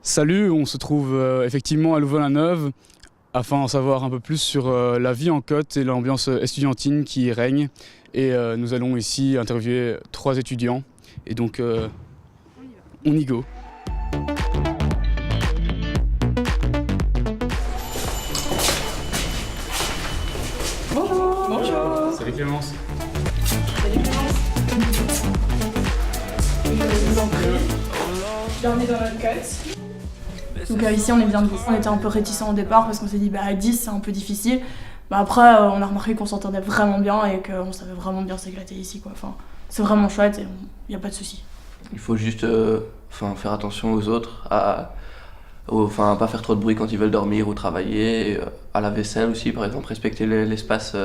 Salut, on se trouve effectivement à Louvain-la-Neuve afin d'en savoir un peu plus sur la vie en Côte et l'ambiance estudiantine qui y règne. Et nous allons ici interviewer 3 étudiants. Et donc, on y go. Bonjour. Bonjour. Salut Clémence. Salut Clémence. Je vous en prie. Bienvenue dans notre classe. Donc ici on est bien 10. On était un peu réticents au départ parce qu'on s'est dit à 10 c'est un peu difficile. Après on a remarqué qu'on s'entendait vraiment bien et qu'on savait vraiment bien s'éclater ici quoi. Enfin, c'est vraiment chouette et il n'y a pas de souci. Il faut juste faire attention aux autres, à pas faire trop de bruit quand ils veulent dormir ou travailler, et, à la vaisselle aussi par exemple, respecter l'espace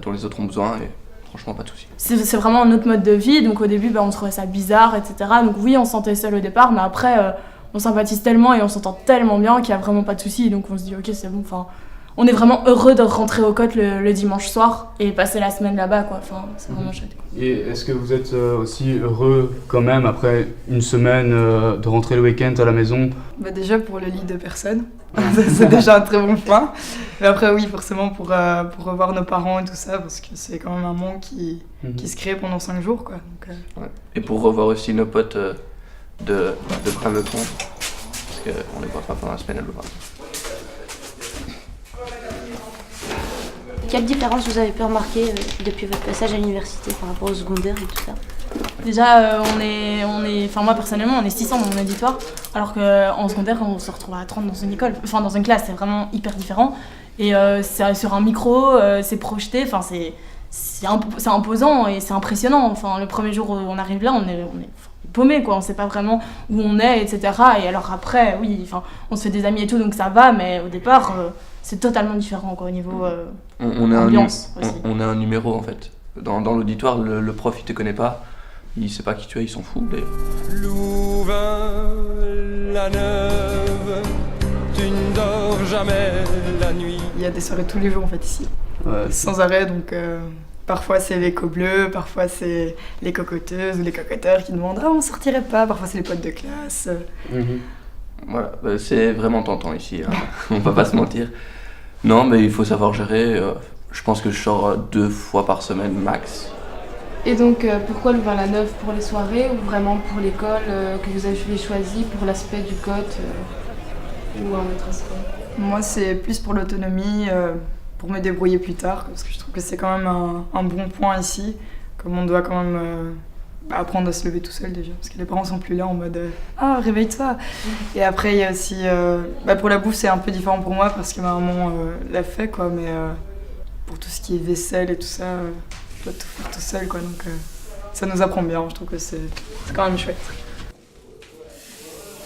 dont les autres ont besoin et franchement pas de soucis. C'est vraiment un autre mode de vie, donc au début on trouvait ça bizarre, etc. Donc oui on se sentait seul au départ, mais après on sympathise tellement et on s'entend tellement bien qu'il n'y a vraiment pas de soucis, donc on se dit ok c'est bon, enfin, on est vraiment heureux de rentrer au Côte le dimanche soir et passer la semaine là-bas quoi, enfin, c'est vraiment chouette. Et est-ce que vous êtes aussi heureux quand même après une semaine de rentrer le week-end à la maison? Déjà pour le lit de personne, c'est déjà un très bon point. Mais après oui forcément pour revoir nos parents et tout ça, parce que c'est quand même un monde qui se crée pendant 5 jours quoi. Donc, Ouais. Et pour revoir aussi nos potes de Braine-le-Comte, parce qu'on les voit pas pendant la semaine à Louvain. Quelle différence vous avez pu remarquer depuis votre passage à l'université par rapport au secondaire et tout ça? Déjà, moi personnellement, on est 600 dans mon auditoire, alors qu'en secondaire, on se retrouve à 30 dans une école, enfin dans une classe, c'est vraiment hyper différent. Et c'est sur un micro, c'est projeté, enfin c'est imposant et c'est impressionnant. Enfin, le premier jour où on arrive là, on est paumé quoi, on sait pas vraiment où on est, etc. Et alors après, oui, enfin, on se fait des amis et tout, donc ça va, mais au départ, c'est totalement différent quoi, au niveau ambiance aussi. On est un numéro en fait. Dans l'auditoire, le prof il te connaît pas, il sait pas qui tu es, il s'en fout d'ailleurs. Louvain-la-Neuve, tu ne dors jamais la nuit. il y a des soirées tous les jours en fait ici, sans arrêt, donc parfois c'est les co-bleus, parfois c'est les cocoteuses ou les cocoteurs qui demandent on sortirait pas, parfois c'est les potes de classe. Voilà, c'est vraiment tentant ici, hein. On va pas se mentir. Non, mais il faut savoir gérer. Je pense que je sors 2 fois par semaine max. Et donc, pourquoi Louvain-la-Neuve? Pour les soirées ou vraiment pour l'école que vous avez choisi, pour l'aspect du Côte ou un autre aspect? Moi c'est plus pour l'autonomie, pour me débrouiller plus tard, parce que je trouve que c'est quand même un bon point ici, comme on doit quand même apprendre à se lever tout seul déjà, parce que les parents sont plus là en mode réveille-toi. Et après il y a aussi pour la bouffe c'est un peu différent pour moi parce que ma maman l'a fait quoi, mais pour tout ce qui est vaisselle et tout ça, je dois tout faire tout seul quoi, donc ça nous apprend bien, je trouve que c'est quand même chouette.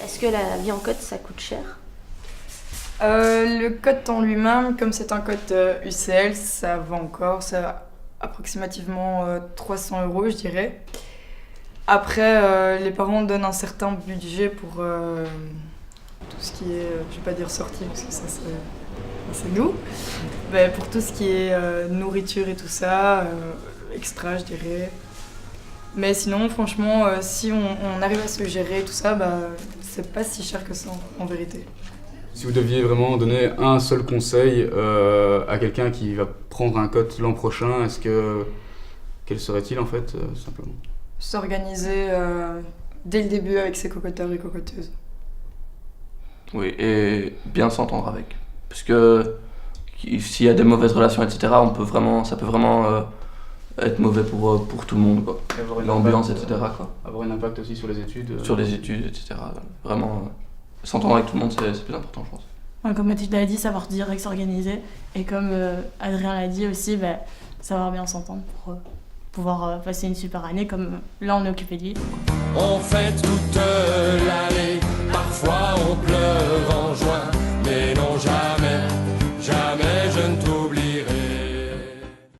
Est-ce que la vie en Côte ça coûte cher? Le Côte en lui-même, comme c'est un Côte UCL, ça va encore, c'est approximativement 300 € je dirais. Après, les parents donnent un certain budget pour tout ce qui est, je vais pas dire sortie parce que ça c'est nous, mais pour tout ce qui est nourriture et tout ça, extra je dirais. Mais sinon franchement, si on arrive à se le gérer tout ça, c'est pas si cher que ça en vérité. Si vous deviez vraiment donner un seul conseil à quelqu'un qui va prendre un Côte l'an prochain, quel serait-il en fait, simplement? S'organiser dès le début avec ses cocoteurs et cocoteuses. Oui, et bien s'entendre avec. Parce que s'il y a des mauvaises relations, etc., ça peut vraiment être mauvais pour tout le monde, quoi. L'ambiance, etc., quoi. Avoir un impact aussi sur les études. Sur les études, etc. Vraiment, s'entendre avec tout le monde, c'est plus important, je pense. Ouais, comme Mathilde l'a dit, savoir direct s'organiser. Et comme Adrien l'a dit aussi, savoir bien s'entendre pour pouvoir passer une super année, comme là on est occupé de lui. On fête